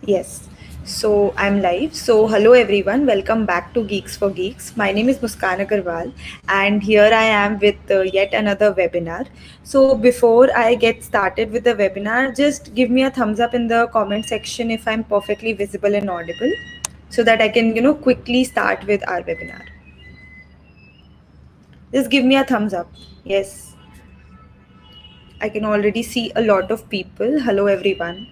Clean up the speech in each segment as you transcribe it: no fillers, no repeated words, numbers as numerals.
Yes. So I'm live. So hello everyone. Welcome back to Geeks for Geeks. My name is Muskan Agarwal and here I am with yet another webinar. So before I get started with the webinar, just give me a thumbs up in the comment section if I'm perfectly visible and audible so that I can, quickly start with our webinar. Just give me a thumbs up. Yes. I can already see a lot of people. Hello everyone.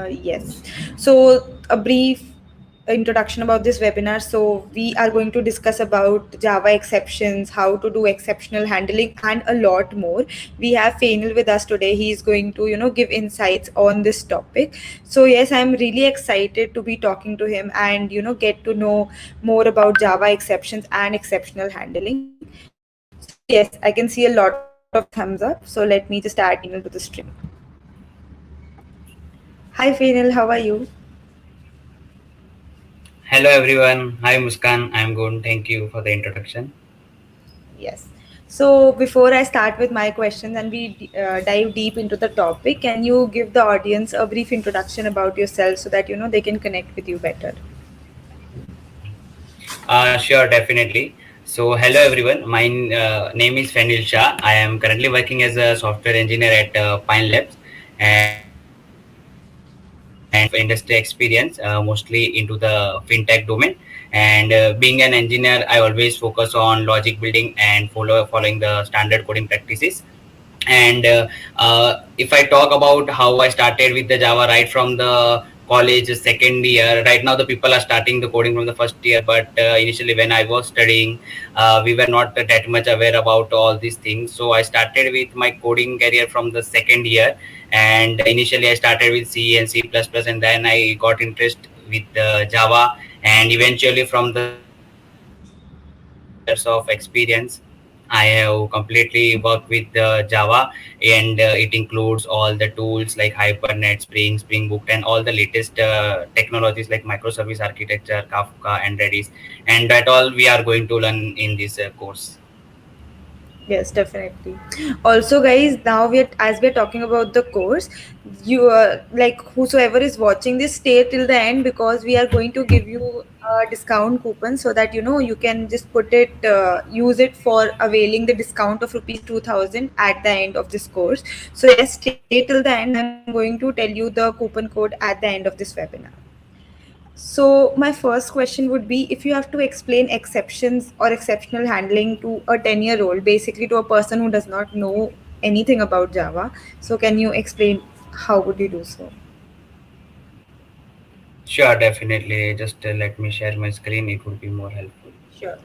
Yes. So a brief introduction about this webinar. So we are going to discuss about Java exceptions, how to do exceptional handling, and a lot more. We have Fenil with us today. He is going to, give insights on this topic. So yes, I'm really excited to be talking to him and, get to know more about Java exceptions and exceptional handling. So yes, I can see a lot of thumbs up. So let me just add Fenil to the stream. Hi Fenil, how are you? Hello everyone. Hi Muskan. I'm good. Thank you for the introduction. Yes. So before I start with my questions and we dive deep into the topic, can you give the audience a brief introduction about yourself so that they can connect with you better? Sure, definitely. So, hello everyone. My name is Fenil Shah. I am currently working as a software engineer at Pine Labs, and industry experience mostly into the fintech domain. And being an engineer, I always focus on logic building and following the standard coding practices. And if I talk about how I started with the Java right from the college second year, right now the people are starting the coding from the first year, but initially when I was studying, we were not that much aware about all these things. So I started with my coding career from the second year, and initially I started with C and C++, and then I got interest with Java, and eventually from the 6 years of experience I have completely worked with Java, and it includes all the tools like Hibernate, Spring Boot, and all the latest technologies like microservice architecture, Kafka, and Redis. And that all we are going to learn in this course. Yes, definitely. Also, guys, now as we're talking about the course, you like whosoever is watching this, stay till the end because we are going to give you a discount coupon so that you can just use it for availing the discount of rupees 2000 at the end of this course. So yes, stay till the end. I'm going to tell you the coupon code at the end of this webinar. So, my first question would be if you have to explain exceptions or exceptional handling to a 10-year-old, basically to a person who does not know anything about Java. So, can you explain how would you do so? Sure, definitely. Just let me share my screen. It would be more helpful. Sure.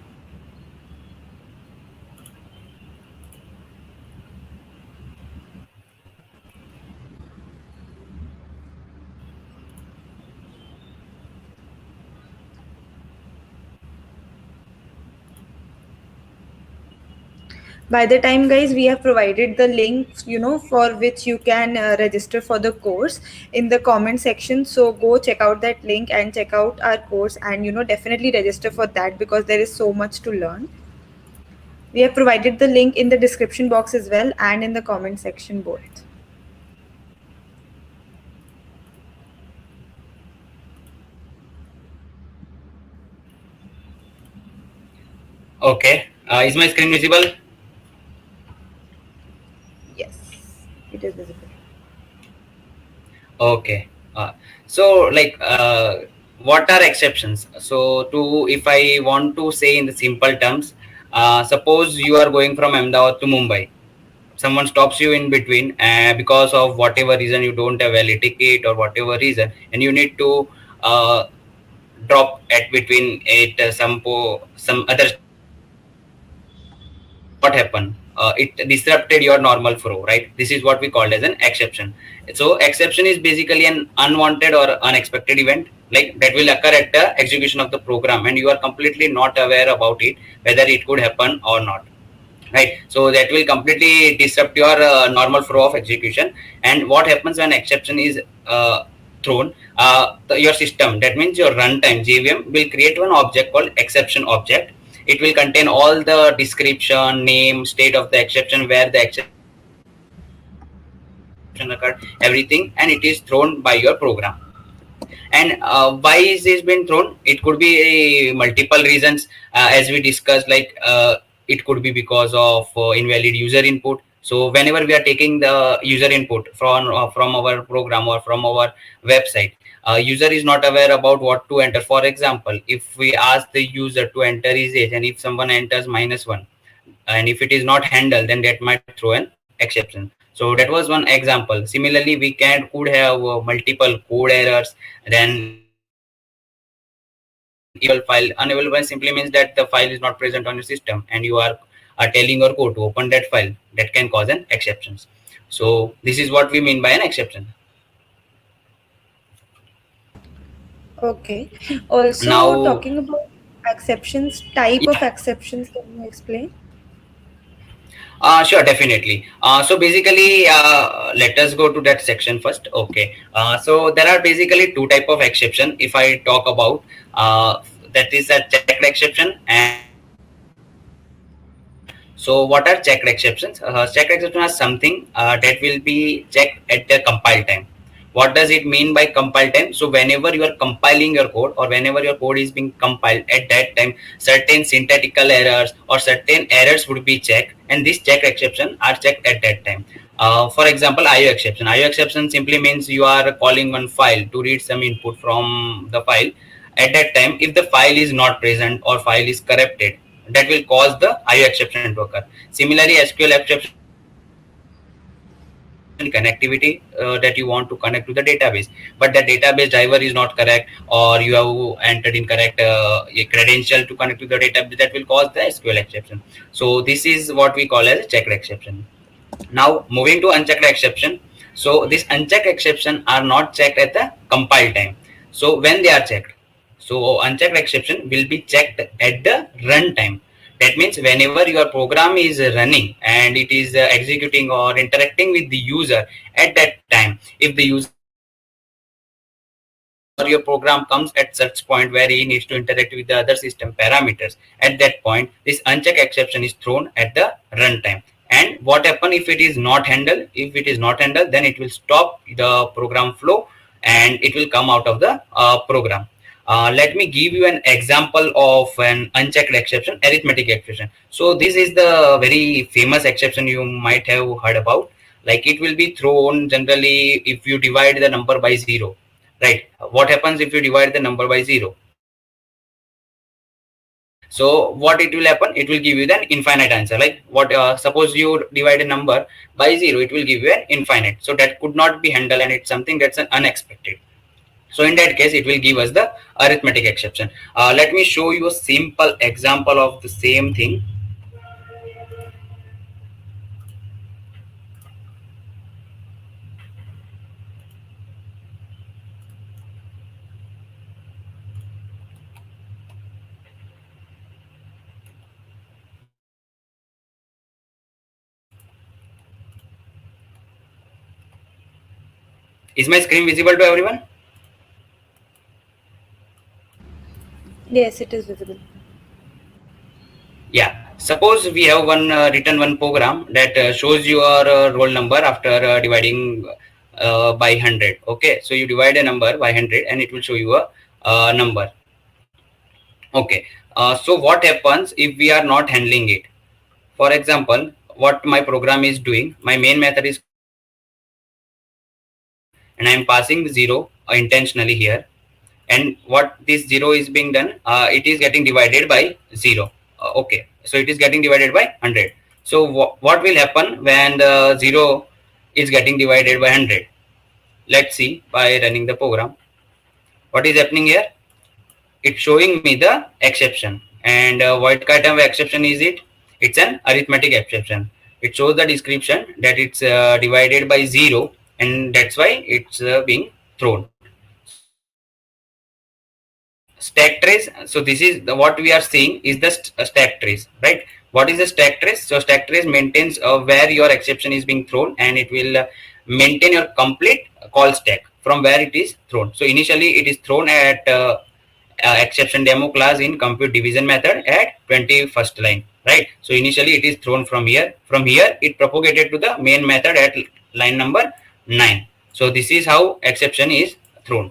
By the time, guys, we have provided the links, for which you can register for the course in the comment section. So go check out that link and check out our course and, definitely register for that because there is so much to learn. We have provided the link in the description box as well and in the comment section both. Okay. Is my screen visible? Yes, it is visible. Okay. So, like, what are exceptions? So, to if I want to say in the simple terms, suppose you are going from Ahmedabad to Mumbai. Someone stops you in between because of whatever reason you don't have a ticket or whatever reason, and you need to uh, drop at between at some other station. So what happened? It disrupted your normal flow, right? This is what we called as an exception. So exception is basically an unwanted or unexpected event like that will occur at the execution of the program, and you are completely not aware about it whether it could happen or not, right? So that will completely disrupt your normal flow of execution. And what happens when exception is thrown, your system, that means your runtime JVM, will create one object called exception object. It will contain all the description, name, state of the exception, where the exception occurred, everything, and it is thrown by your program. And why is this been thrown? It could be multiple reasons, as we discussed, it could be because of invalid user input. So whenever we are taking the user input from our program or from our website, user is not aware about what to enter. For example, if we ask the user to enter his age, and if someone enters -1, and if it is not handled, then that might throw an exception. So that was one example. Similarly, we could have multiple code errors. Then unavailable file. Unavailable simply means that the file is not present on your system, and you are telling your code to open that file. That can cause an exceptions. So this is what we mean by an exception. Okay. Also, Now, talking about exceptions, type of yeah, exceptions, can you explain? sure, definitely. So basically, let us go to that section first. Okay. So there are basically two type of exception. If I talk about, that is a checked exception and unchecked exception. So what are checked exceptions? Checked exception are something that will be checked at the compile time. What does it mean by compile time? So whenever you are compiling your code, or whenever your code is being compiled, at that time certain syntactical errors or certain errors would be checked, and these check exception are checked at that time. For example, IO exception. IO exception simply means you are calling one file to read some input from the file. At that time, if the file is not present or file is corrupted, that will cause the IO exception to occur. Similarly, SQL exception is connectivity, that you want to connect to the database, but the database driver is not correct, or you have entered incorrect a credential to connect to the database. That will cause the SQL exception. So this is what we call as checked exception. Now moving to unchecked exception. So these unchecked exception are not checked at the compile time. So when they are checked, so unchecked exception will be checked at the runtime. That means whenever your program is running and it is executing or interacting with the user, at that time, if the user or your program comes at such point where he needs to interact with the other system parameters, at that point this uncheck exception is thrown at the runtime. And what happen if it is not handled? If it is not handled, then it will stop the program flow and it will come out of the program. Let me give you an example of an unchecked exception, arithmetic exception. So this is the very famous exception you might have heard about. Like, it will be thrown generally if you divide the number by 0, right? What happens if you divide the number by 0? So what it will happen? It will give you an infinite answer. Like, what suppose you divide a number by 0, it will give you an infinite. So that could not be handled, and it's something that's an unexpected. So in that case, it will give us the arithmetic exception. Let me show you a simple example of the same thing. Is my screen visible to everyone? Yes, it is visible. Yeah. Suppose we have written one program that shows your roll number after dividing by 100. Okay, so you divide a number by 100 and it will show you a number. Okay. So what happens if we are not handling it? For example, what my program is doing, my main method is called unwanted, and I am passing the 0 intentionally here. And what this 0 is being done, it is getting divided by 0. Okay, so it is getting divided by 100. So what will happen when the 0 is getting divided by 100? Let's see by running the program. What is happening here? It's showing me the exception. And what kind of exception is it? It's an arithmetic exception. It shows the description that it's divided by 0, and that's why it's being thrown. So stack trace. So this is what we are seeing is the stack trace, right? What is a stack trace? So stack trace maintains where your exception is being thrown, and it will maintain your complete call stack. from where it is thrown. So initially it is thrown at exception demo class in compute division method at 21st line, right? So initially it is thrown from here. From here it propagated to the main method at line number 9. So this is how exception is thrown.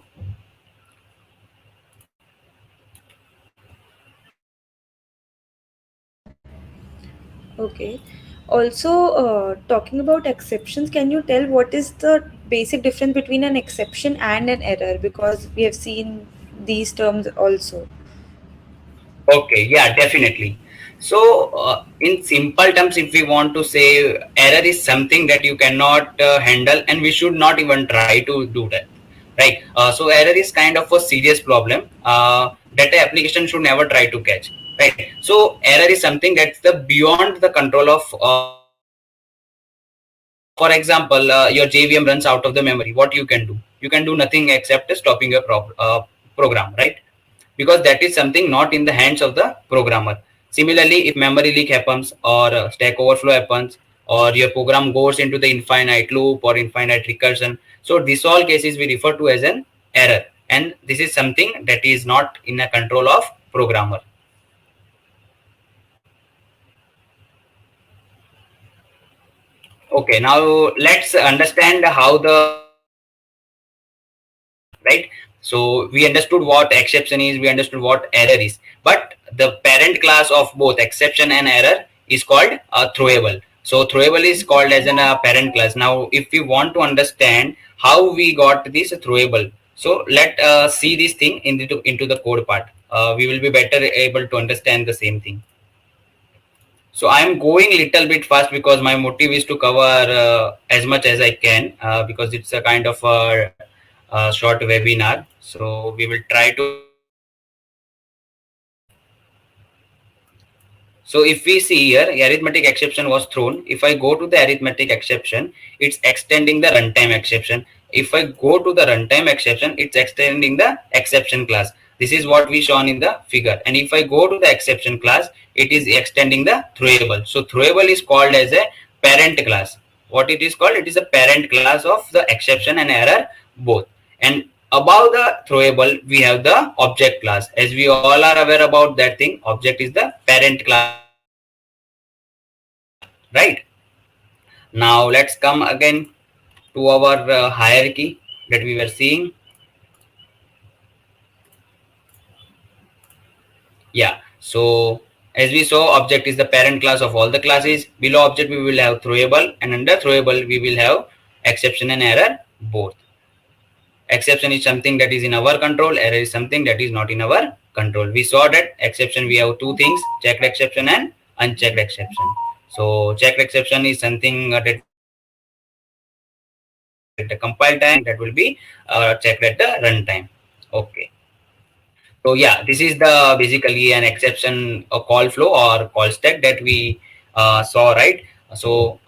Okay. Also, talking about exceptions, can you tell what is the basic difference between an exception and an error? Because we have seen these terms also. Okay, yeah, definitely. So, in simple terms, if we want to say error is something that you cannot handle, and we should not even try to do that, right? So, error is kind of a serious problem that the application should never try to catch, right? So, error is something that's the beyond the control of for example, your JVM runs out of the memory. What you can do? You can do nothing except stopping your program, right? Because that is something not in the hands of the programmer. Similarly, if memory leak happens or stack overflow happens or your program goes into the infinite loop or infinite recursion, so these all cases we refer to as an error, and this is something that is not in the control of programmer. Okay, now let's understand how the exception handling is done, right? So we understood what exception is, we understood what error is, but the parent class of both exception and error is called throwable. So throwable is called as a parent class. Now, if we want to understand how we got this throwable, so let see this thing into the code part. We will be better able to understand the same thing. So I'm going little bit fast because my motive is to cover as much as I can because it's a kind of a short webinar. So we will try to cover as much as possible. So if we see here, arithmetic exception was thrown. If I go to the arithmetic exception, it's extending the runtime exception. If I go to the runtime exception, it's extending the exception class. This is what we shown in the figure. And if I go to the exception class, it is extending the throwable. So throwable is called as a parent class. What it is called? It is a parent class of the exception and error both. And above the throwable, we have the object class. As we all are aware about that thing, object is the parent class of the exception, right? Now let's come again to our hierarchy that we were seeing. Yeah. So as we saw, object is the parent class of all the classes. Below object, we will have throwable, and under throwable, we will have exception and error both. Exception is something that is in our control, error is something that is not in our control. We saw that exception we have two things, checked exception and unchecked exception. So checked exception is something that will be checked at the compile time, and unchecked that will be checked at the runtime. Okay. So yeah, this is the basically an exception, a call flow or call stack that we saw, right? So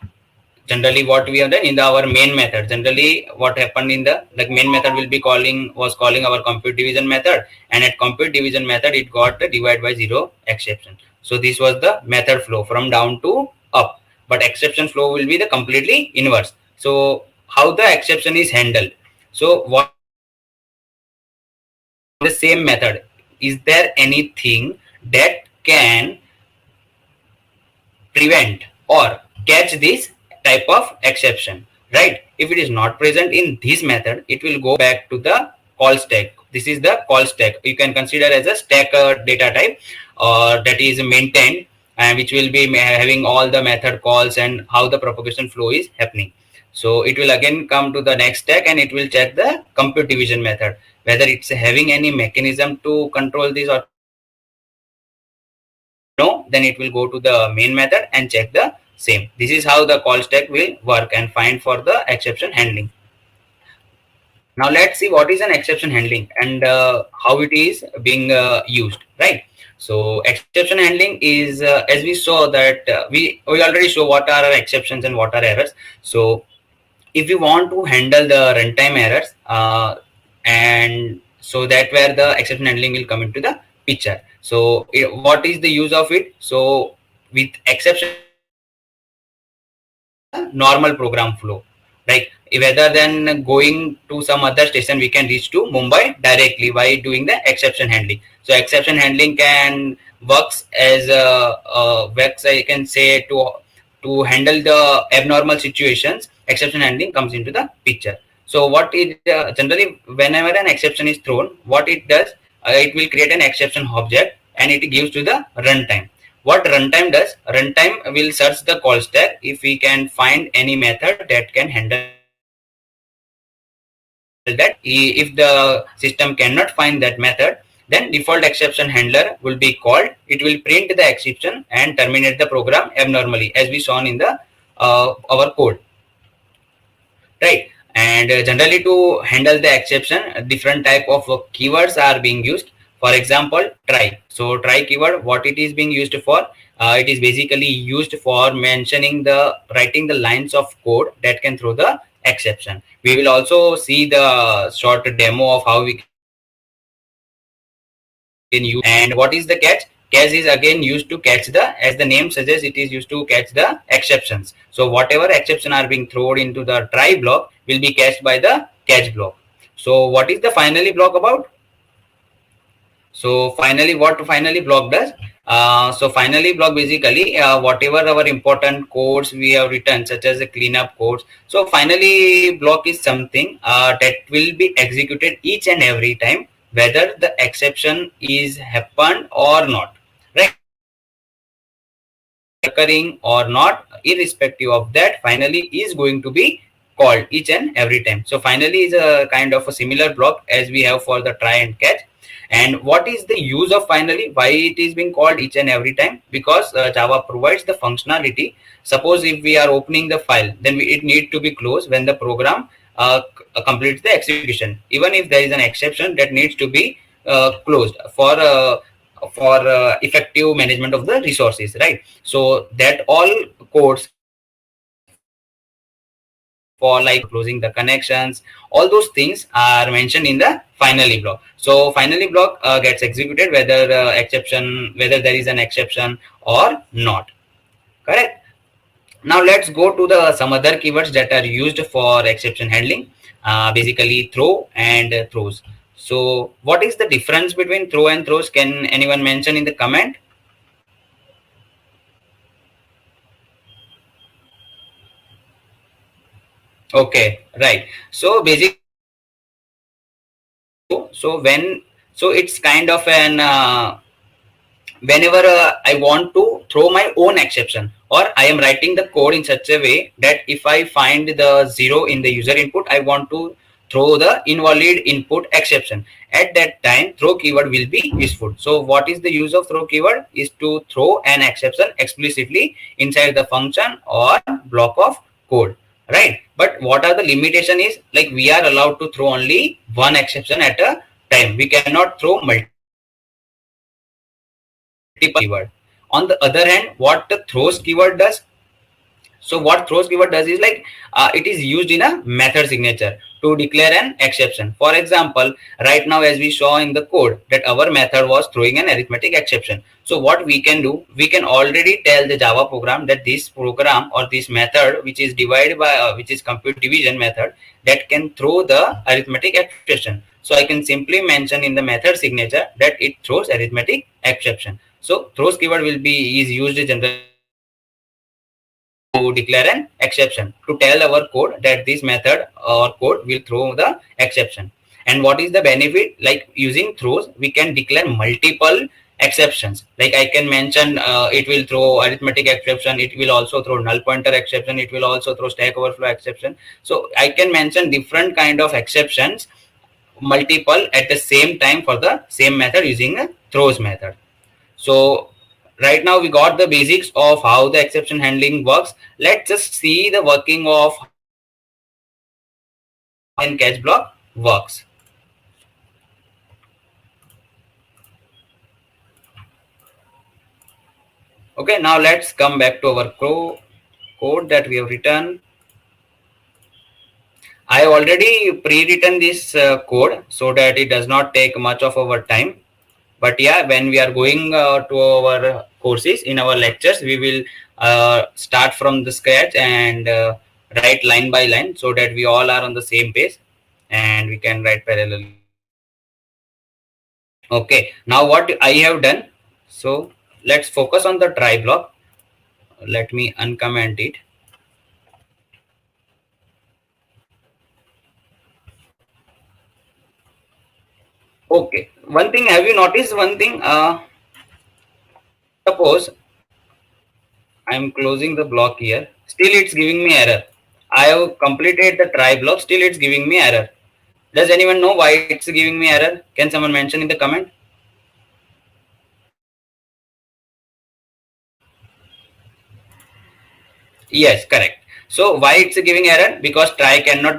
generally what we have done in our main method, generally what happened in the like main method will be calling our compute division method, and at compute division method it got the divide by zero exception. So this was the method flow from down to up, but exception flow will be the completely inverse. So how the exception is handled? So what we will do, in the same method, is there anything that can prevent or catch this type of exception, right? If it is not present in this method, it will go back to the call stack. This is the call stack. You can consider as a stack data type that is maintained, and which will be having all the method calls and how the propagation flow is happening. So it will again come to the next stack and it will check the compute division method whether it's having any mechanism to control this or check this. If no, then it will go to the main method and check the same. This is how the call stack will work and find for the exception handling. Now let's see what is an exception handling and how it is being used, right? So exception handling is as we saw that we already show what are exceptions and what are errors. So if you want to handle the runtime errors and so that where the exception handling will come into the picture. So what is the use of it? So with exception handling, we can handle the normal program flow, right? rather than going to some other station, we can reach to Mumbai directly by doing the exception handling. So exception handling can works as works, I can say, to handle the abnormal situations. Exception handling comes into the picture. So what it generally, whenever an exception is thrown, what it does, it will create an exception object and it gives to the runtime. What runtime does, runtime will search the call stack if we can find any method that can handle that. If the system cannot find that method, then default exception handler will be called. It will print the exception and terminate the program abnormally, as we saw in the our code, right? And generally, to handle the exception, different type of keywords are being used. For example, try. So try keyword, what it is being used for, it is basically used for mentioning the writing the lines of code that can throw the exception. We will also see the short demo of how we can use try. And what is the catch? Catch is again used to catch the, as the name suggests, it is used to catch the exceptions. So whatever exception are being thrown into the try block will be catched by the catch block. So what is the finally block about? So finally, what finally block does? So finally block basically whatever our important codes we have written, such as the cleanup codes. So finally block is something that will be executed each and every time, whether the exception is happened or not, right? Whether the exception is occurring or not, irrespective of that, finally is going to be called each and every time. So finally is a kind of a similar block as we have for the try and catch. And what is the use of finally, why it is being called each and every time? Because Java provides the functionality. Suppose if we are opening the file, then it need to be closed when the program completes the execution, even if there is an exception that needs to be closed for effective management of the resources, right? So that all codes for like opening the file, closing the connections, all those things are mentioned in the finally block. So finally block gets executed whether there is an exception or not. Correct. Now let's go to the some other keywords that are used for exception handling. Basically throw and throws. So what is the difference between throw and throws? Can anyone mention in the comment? Okay, right. So basically throw. So it's kind of an whenever I want to throw my own exception, or I am writing the code in such a way that if I find the zero in the user input, I want to throw the invalid input exception. At that time, throw keyword will be useful. So what is the use of throw keyword? Is to throw an exception explicitly inside the function or block of code, right? But what are the limitation is, like, we are allowed to throw only one exception at a time. We cannot throw multiple exceptions using the keyword. On the other hand, what the throws keyword does, so what throws keyword does is like it is used in a method signature to declare an exception. For example, right now as we saw in the code that our method was throwing an arithmetic exception. So what we can do, we can already tell the Java program that this program or this method which is divided by which is compute division method, that can throw the arithmetic exception. So I can simply mention in the method signature that it throws arithmetic exception. So throws keyword will be is used generally to declare an exception, to tell our code that this method or code will throw the exception. And what is the benefit? Like using throws, we can declare multiple exceptions. Like I can mention it will throw arithmetic exception, it will also throw null pointer exception, it will also throw stack overflow exception. So I can mention different kind of exceptions, multiple at the same time for the same method using a throws method. So right now we got the basics of how the exception handling works. Let's just see the working of how the try and catch block works. Okay, now let's come back to our code that we have written. I have already pre-written this code so that it does not take much of our time. But yeah, when we are going to our courses in our lectures, we will start from the scratch and write line by line so that we all are on the same page and we can write parallelly. Okay, now what I have done, so let's focus on the try block. Let me uncomment it. Okay, one thing, have you noticed one thing? Suppose I'm closing the block here, still it's giving me error. I have completed the try block, still it's giving me error. Does anyone know why it's giving me error? Can someone mention in the comment? Yes, correct. So why it's giving error? Because try cannot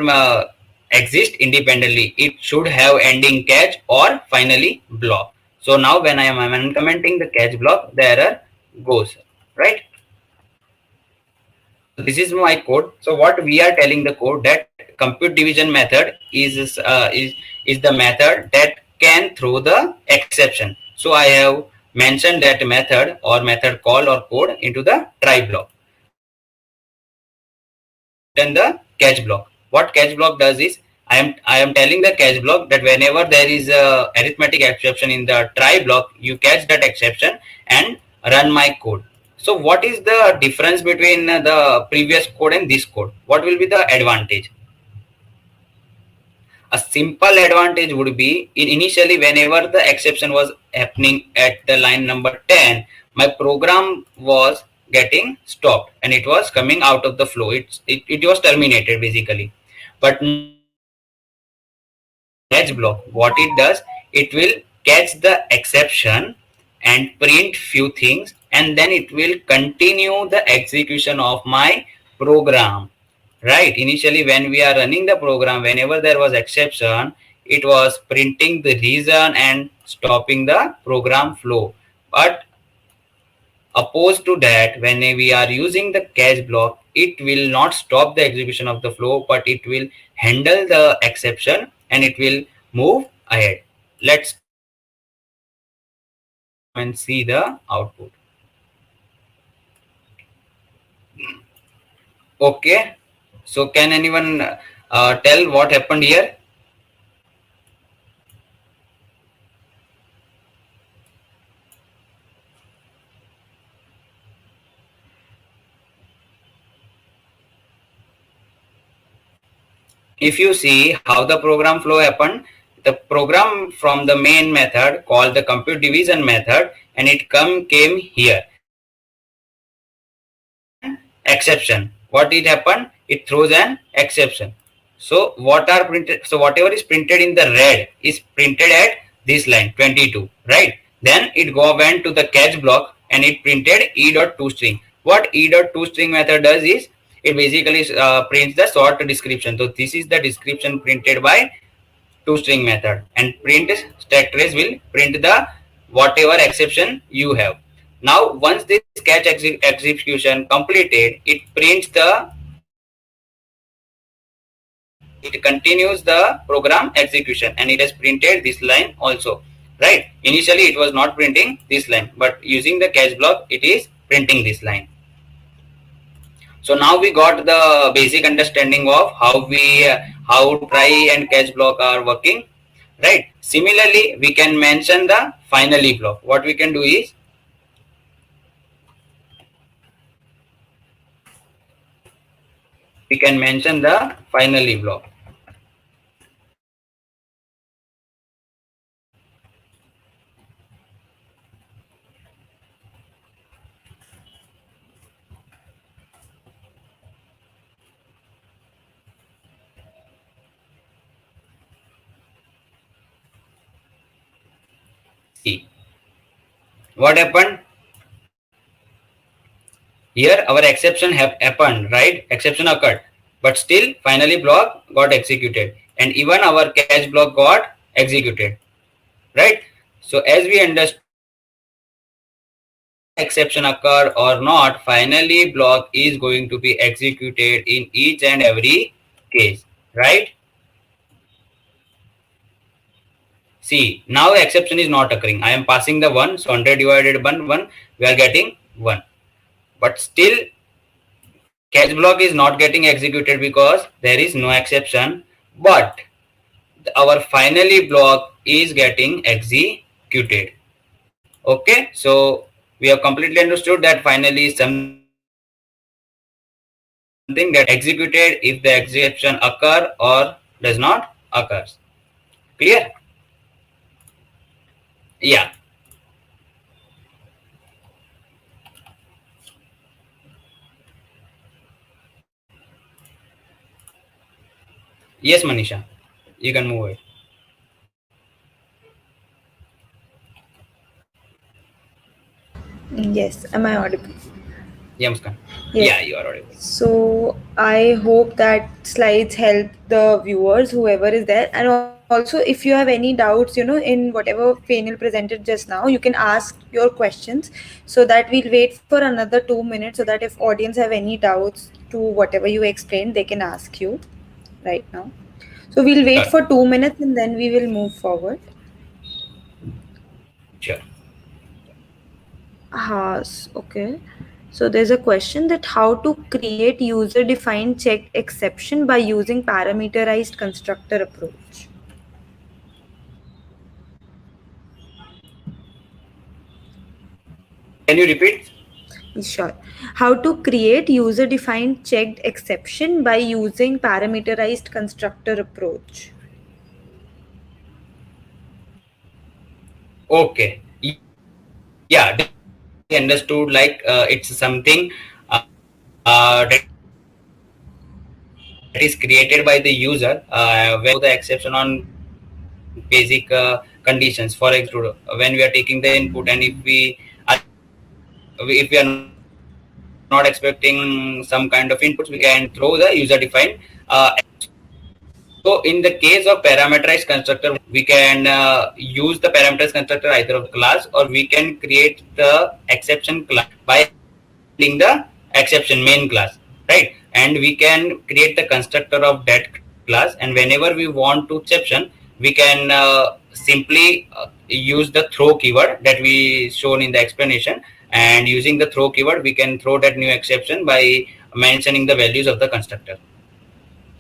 exist independently. It should have ending catch or finally block. So now when I am uncommenting the catch block, the error goes, right? So this is my code. So what we are telling the code that compute division method is the method that can throw the exception. So I have mentioned that method or method call or code into the try block. And I have written the catch block. What catch block does is I am telling the catch block that whenever there is a arithmetic exception in the try block, you catch that exception and run my code. So what is the difference between the previous code and this code? What will be the advantage? A simple advantage would be initially whenever the exception was happening at the line number 10, my program was getting stopped and it was coming out of the flow. It was terminated basically. But now catch block, what it does, it will catch the exception and print few things and then it will continue the execution of my program. Right, initially when we are running the program, whenever there was exception, it was printing the reason and stopping the program flow. But opposed to that, when we are using the catch block, it will not stop the execution of the flow, but it will handle the exception and it will move ahead. Let's run the program and see the output. Okay, so can anyone tell what happened here? If you see how the program flow happened, the program from the main method called the compute division method and it came here and it throws an exception. What it happened? It throws an exception. So what are printed? So whatever is printed in the red is printed at this line 22, right? Then it went to the catch block and it printed e.toString. What e.toString method does is it basically prints the short description. So this is the description printed by toString method and print stack trace will print the whatever exception you have. Now once this catch execution completed, it prints the it continues the program execution and it has printed this line also, right? Initially it was not printing this line, but using the catch block it is printing this line. So now we got the basic understanding of how try and catch block are working, right? Similarly, we can mention the finally block. What we can do is we can mention the finally block. See what happened here. Our exception have happened, right? Exception occurred, but still finally block got executed, and even our catch block got executed, right? So as we understood, whether the exception occur or not, finally block is going to be executed in each and every case, right? See, now exception is not occurring. I am passing the 1, so 100 divided by 1, we are getting 1. But still catch block is not getting executed because there is no exception, but our finally block is getting executed. Okay, so we have completely understood that finally is something that executed if the exception occur or does not occurs. Clear? Yeah. Yes, Manisha, you can move it. Yes, am I audible? Yeah, Muskan. Yes. Yeah, you are audible. So I hope that slides help the viewers, whoever is there. And also, if you have any doubts, in whatever Fenil presented just now, you can ask your questions so that we'll wait for another 2 minutes so that if audience have any doubts to whatever you explained, they can ask you right now. So we'll wait Sure, for 2 minutes and then we will move forward. sure. Okay. So there's a question that how to create user-defined checked exception by using parameterized constructor approach. Can you repeat? Sure. How to create user-defined checked exception by using parameterized constructor approach. Okay. Yeah, definitely understood. It's something that is created by the user when we are trying to throw the exception on basic conditions. For example, when we are taking the input, and if we are not expecting some kind of inputs, we can throw the user defined exception. So in the case of parameterized constructor, what we can do is we can use the parameters constructor either of the class, or we can create the exception class by handling the exception main class, right? And we can create the constructor of that class, and whenever we want to exception, we can simply use the throw keyword that we shown in the explanation, and using the throw keyword we can throw that new exception by mentioning the values of the constructor.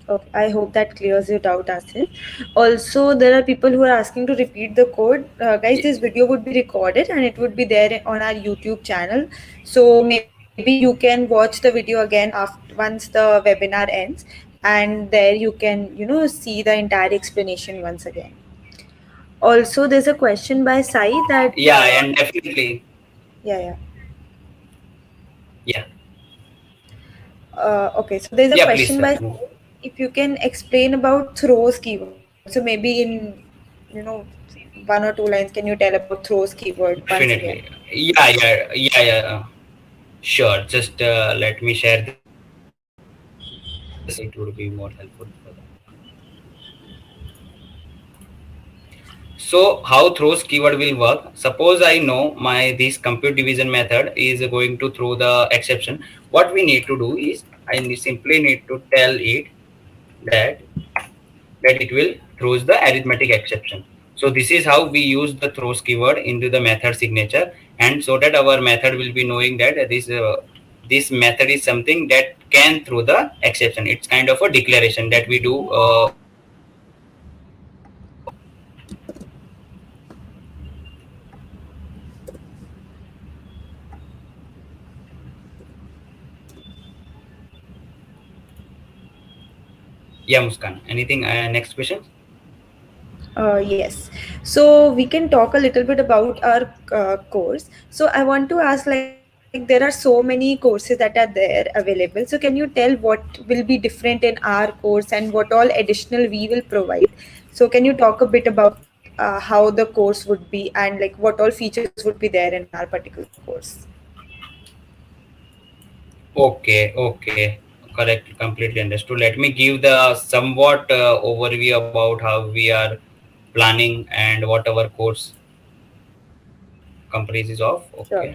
Okay, I hope that clears your doubt, Asif. Also, there are people who are asking to repeat the code. Guys, this video would be recorded and it would be there on our YouTube channel. So maybe you can watch the video again after once the webinar ends, and there you can, see the entire explanation once again. Also, there's a question by Sai that, Yeah, and definitely. yeah, yeah. Yeah, Okay, so there's a yeah, please question by move. if you can explain about throws keyword. So maybe in you know one or two lines, can you tell about throws keyword once again? Definitely. Yeah, yeah, yeah, yeah. Sure. Just let me share the screen so that it would be more helpful for that. So how throws keyword will work? Suppose I know my this compute division method is going to throw the exception. What we need to do is simply need to tell it that it will throws the arithmetic exception. So this is how we use the throws keyword into the method signature, and so that our method will be knowing that this method is something that can throw the exception. It's kind of a declaration that we do over the method signature. Yeah, Muskan. Anything? Next question. Yes. So we can talk a little bit about our course. So I want to ask, like, there are so many courses that are there available. So can you tell what will be different in our course and what all additional we will provide? So can you talk a bit about how the course would be and like what all features would be there in our particular course? Okay, correct, completely understood. Let me give the somewhat overview about how we are planning and what our course comprises of. Sure.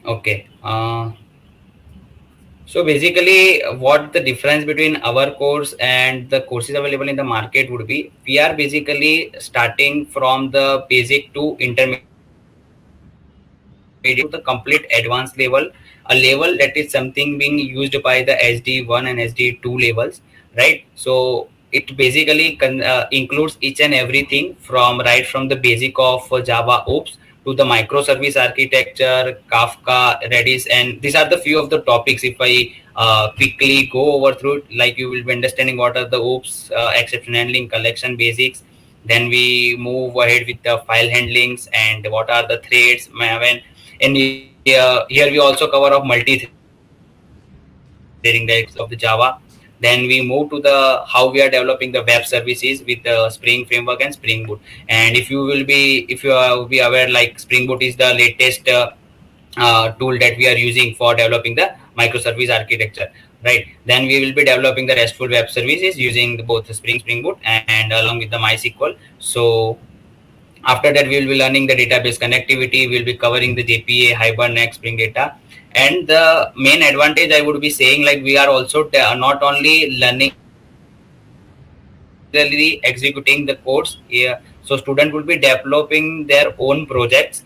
Okay. So basically, what the difference between our course and the courses available in the market would be, we are basically starting from the basic to intermediate to the complete advanced level, a level that is something being used by the SD1 and SD2 levels, right? So it basically includes each and everything from right from the basic of Java OOPS to the microservice architecture, Kafka, Redis, and these are the few of the topics. If I quickly go over through it, like you will be understanding what are the OOPS, exception handling, collection basics. Then we move ahead with the file handlings and what are the threads. And here we also cover of multi-threading, the examples of the Java. Then we move to the how we are developing the web services with the Spring Framework and Spring Boot. And if you be aware, like Spring Boot is the latest tool that we are using for developing the microservice architecture, right? Then we will be developing the RESTful web services using both the Spring Boot and along with the MySQL. So after that, we will be learning the database connectivity. We will be covering the JPA, Hibernate, Spring Data. And the main advantage I would be saying, like we are also not only learning the codes, we are parallelly executing the codes. Yeah. So student will be developing their own projects.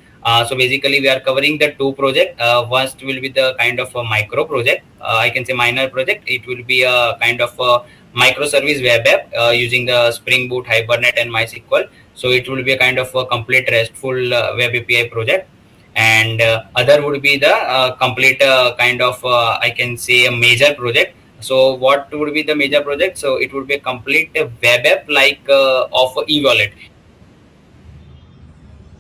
So basically, we are covering the two project. First will be the kind of a micro project. I can say minor project. It will be a kind of a microservice web app using the Spring Boot, Hibernate, and MySQL. So it will be a kind of a complete RESTful web API project. And other would be the complete kind of I can say a major project. So what would be the major project? So it would be a complete web app like of e-wallet.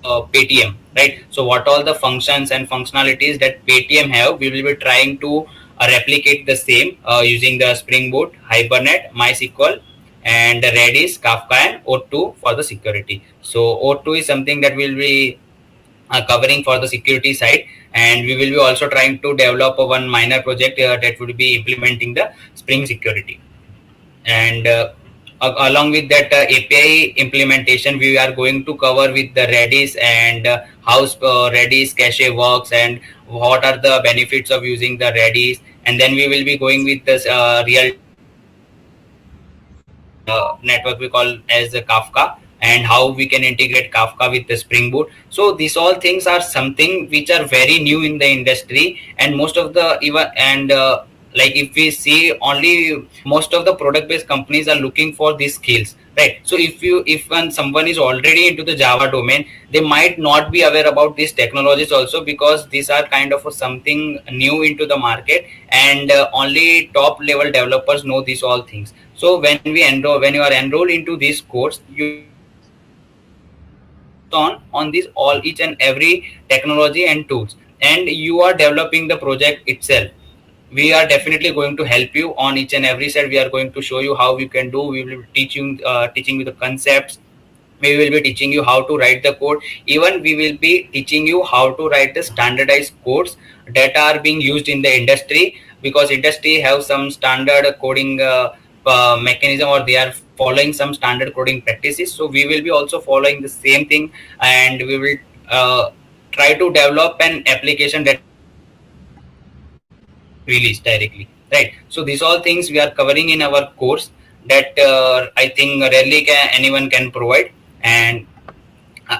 Example would be Paytm, right? So what all the functions and functionalities that Paytm have, we will be trying to replicate the same using the Spring Boot, Hibernate, MySQL, and Redis, Kafka, and O2 for the security. So O2 is something that will be covering for the security side, and we will be also trying to develop one minor project that would be implementing the Spring security. And along with that API implementation, we are going to cover with the Redis and how Redis cache works and what are the benefits of using the Redis. And then we will be going with this real-time network we call as the Kafka, and how we can integrate Kafka with the Spring Boot. So these all things are something which are very new in the industry, and most of the even and like if we see only most of the product based companies are looking for these skills, right? So if when someone is already into the Java domain, they might not be aware about these technologies also, because these are kind of something new into the market, and only top level developers know these all things. So when you are enrolled into this course, you will be hands on this all each and every technology and tools, and you are developing the project itself. We are definitely going to help you on each and every side. We are going to show you how you can do. We will be teaching you the concepts. We will be teaching you how to write the code. Even we will be teaching you how to write the standardized codes that are being used in the industry, because industry have some standard coding mechanism, or they are following some standard coding practices. So we will be also following the same thing, and we will uh, try to develop an application that will be released directly, right? So these all things we are covering in our course that I think rarely anyone can provide. And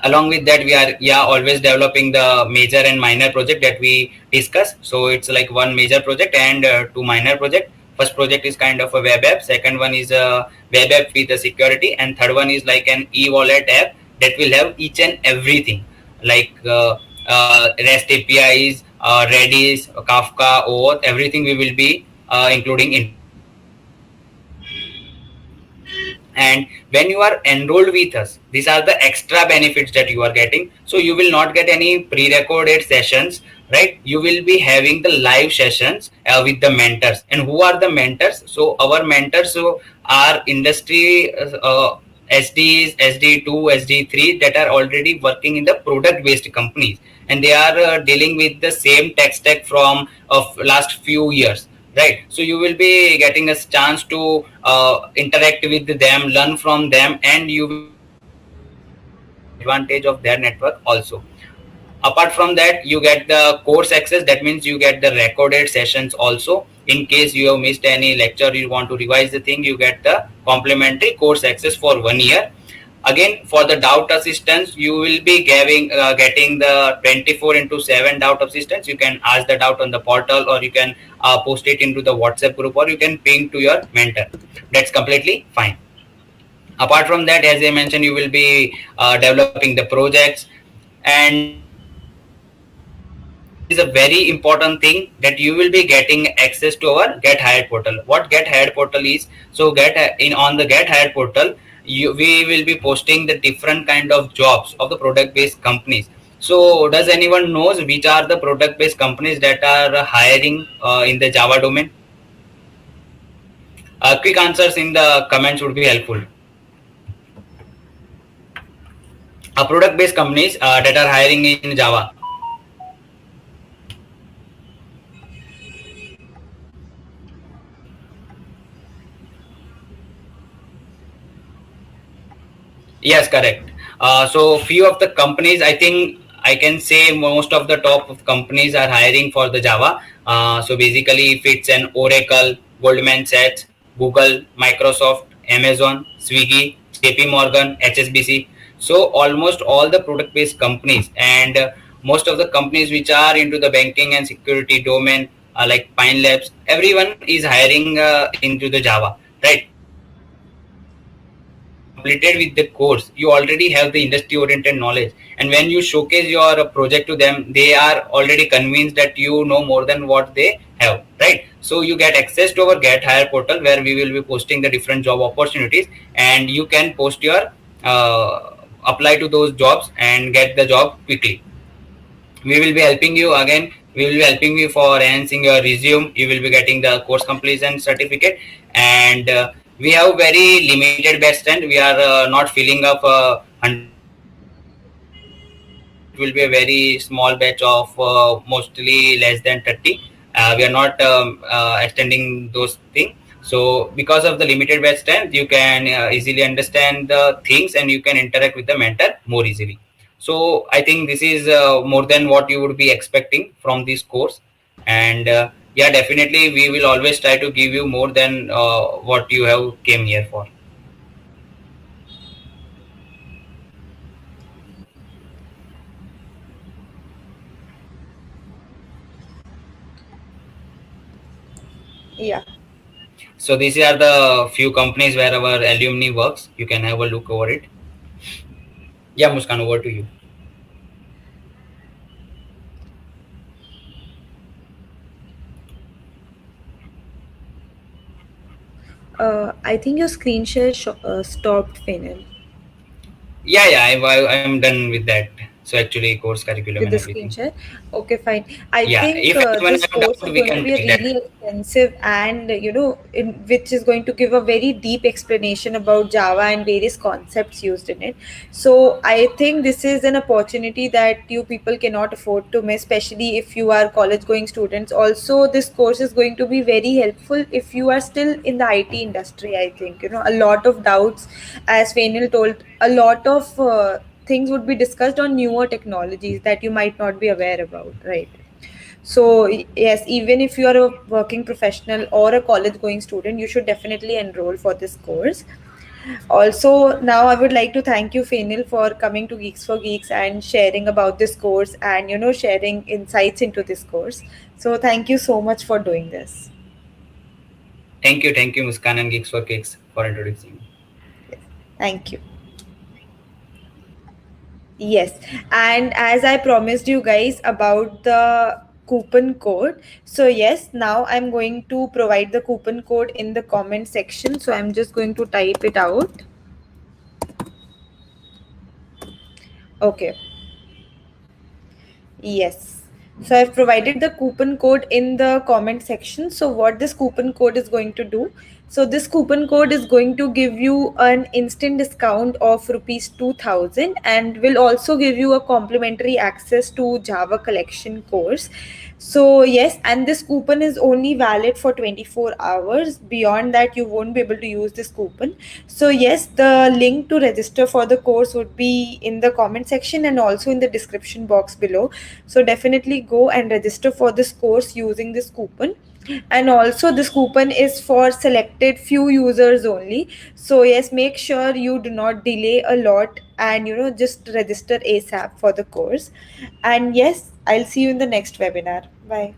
along with that, we are always developing the major and minor project that we discuss. So it's like one major project and two minor project. First project is kind of a web app, second one is a web app with a security, and third one is like an e-wallet app that will have each and everything, like REST APIs, Redis, Kafka, OAuth, everything we will be including into this course. And when you are enrolled with us, these are the extra benefits that you are getting. So you will not get any pre-recorded sessions, right? You will be having the live sessions with the mentors. And who are the mentors? So our mentors are industry SDs, SD2, SD3 that are already working in the product based companies, and they are dealing with the same tech stack from of last few years, right? So you will be getting a chance to interact with them, learn from them, and you will be taking advantage of their network also. Apart from that, you get the course access. That means you get the recorded sessions also. In case you have missed any lecture, you want to revise the thing, you get the complimentary course access for 1 year. Again, for the doubt assistance, you will be getting the 24 into 7 doubt assistance. You can ask the doubt on the portal, or you can post it into the WhatsApp group, or you can ping to your mentor. That's completely fine. Apart from that, as I mentioned, you will be developing the projects. And there is a very important thing, that you will be getting access to our Get Hired portal. What Get Hired portal is? So get in on the Get Hired portal, we will be posting the different kind of jobs of the product based companies. So does anyone knows which are the product based companies that are hiring in the Java domain? Quick answers in the comments would be helpful. Product based companies that are hiring in Java. Yes, correct. So few of the companies, I think I can say most of the top of companies are hiring for the Java. So basically, if it's an Oracle, Goldman Sachs, Google, Microsoft, Amazon, Swiggy, JP Morgan, HSBC. So almost all the product-based companies, and most of the companies which are into the banking and security domain, like Pine Labs, everyone is hiring into the Java, right? So once you are completed with the course, you already have the industry oriented knowledge, and when you showcase your project to them, they are already convinced that you know more than what they have, right? So you get access to our Get Hire portal, where we will be posting the different job opportunities, and you can post your apply to those jobs and get the job quickly. We will be helping you again. We will be helping you for enhancing your resume. You will be getting the course completion certificate. And we have very limited batch strength. We are not filling up 100 batches in a day. It will be a very small batch of mostly less than 30. We are not extending those things. So because of the limited batch strength, you can easily understand the things, and you can interact with the mentor more easily. So I think this is more than what you would be expecting from this course. And yeah, definitely we will always try to give you more than what you have came here for. Yeah. So these are the few companies where our alumni works. You can have a look over it. Yeah, Muskan, over to you. I think your screen share stopped, Fenil, Yeah, yeah, I'm done with that. So actually, course curriculum with and the screen everything. share. Okay, fine. I Yeah, think if anyone this have course doubt, is we going to can be a take that. really extensive and, in which is going to give a very deep explanation about Java and various concepts used in it. So I think this is an opportunity that you people cannot afford to miss, especially if you are college going students. Also, this course is going to be very helpful if you are still in the IT industry. I think, a lot of doubts, as Fanil told, a lot of things would be discussed on newer technologies that you might not be aware about, right? So yes, even if you are a working professional or a college going student, you should definitely enroll for this course. Also, now I would like to thank you, Fenil, for coming to Geeks for Geeks and sharing about this course and, sharing insights into this course. So thank you so much for doing this. Thank you, Muskan and Geeks for Kicks for introducing me. Yes. Thank you. Yes, and as I promised you guys about the coupon code, so yes, now I'm going to provide the coupon code in the comment section. So I'm just going to type it out. Okay, yes. So I've provided the coupon code in the comment section. So what this coupon code is going to do? So this coupon code is going to give you an instant discount of rupees 2000 and will also give you a complimentary access to Java collection course. So yes, and this coupon is only valid for 24 hours. Beyond that, you won't be able to use this coupon. So yes, the link to register for the course would be in the comment section and also in the description box below. So definitely go and register for this course using this coupon. And also this coupon is for selected few users only. So yes, make sure you do not delay a lot and just register ASAP for the course. And yes, I'll see you in the next webinar. Bye.